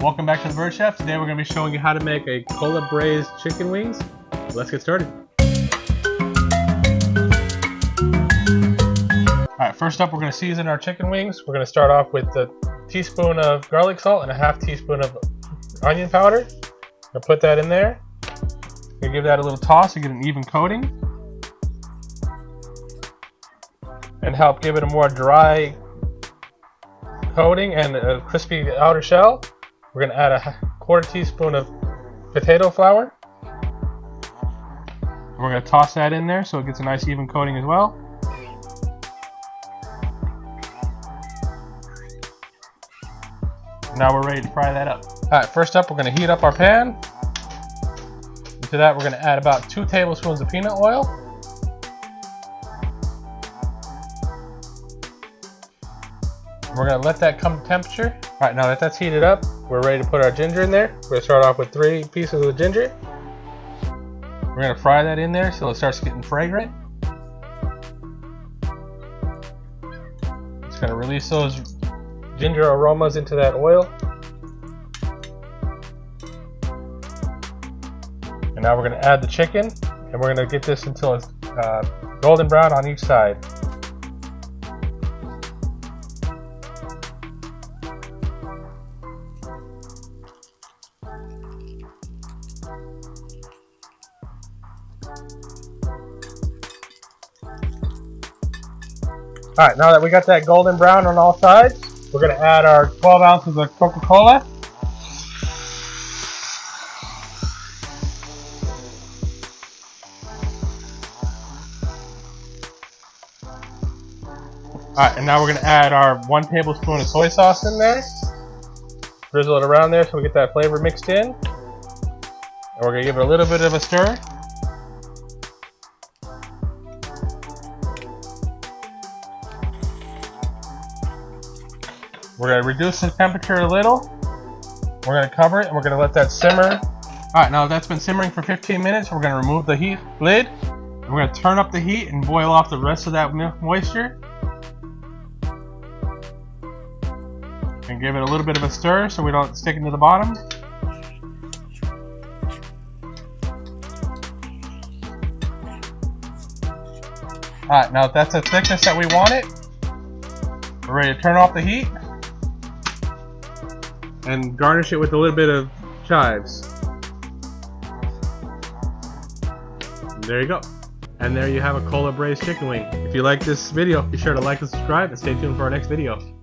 Welcome back to the Bird Chef. Today we're going to be showing you how to make a Cola Braised Chicken Wings. Let's get started. Alright, first up we're going to season our chicken wings. We're going to start off with a teaspoon of garlic salt and a half teaspoon of onion powder. I'll put that in there. Gonna give that a little toss to get an even coating. And help give it a more dry coating and a crispy outer shell. We're going to add a quarter teaspoon of potato flour. We're going to toss that in there so it gets a nice even coating as well. Now we're ready to fry that up. Alright, first up we're going to heat up our pan. Into that we're going to add about 2 tablespoons of peanut oil. We're going to let that come to temperature. Alright, now that that's heated up, we're ready to put our ginger in there. We're going to start off with 3 pieces of ginger. We're going to fry that in there so it starts getting fragrant. It's going to release those ginger aromas into that oil. And now we're going to add the chicken, and we're going to get this until it's golden brown on each side. Alright, now that we got that golden brown on all sides, we're going to add our 12 ounces of Coca-Cola. Alright, and now we're going to add our 1 tablespoon of soy sauce in there. Drizzle it around there so we get that flavor mixed in. And we're going to give it a little bit of a stir. We're going to reduce the temperature a little. We're going to cover it and we're going to let that simmer. Alright, now that's been simmering for 15 minutes. We're going to remove the heat lid. And we're going to turn up the heat and boil off the rest of that moisture. And give it a little bit of a stir so we don't stick it to the bottom. Alright, now if that's the thickness that we want it, we're ready to turn off the heat and garnish it with a little bit of chives. And there you go. And there you have a Cola Braised Chicken Wing. If you like this video, be sure to like and subscribe and stay tuned for our next video.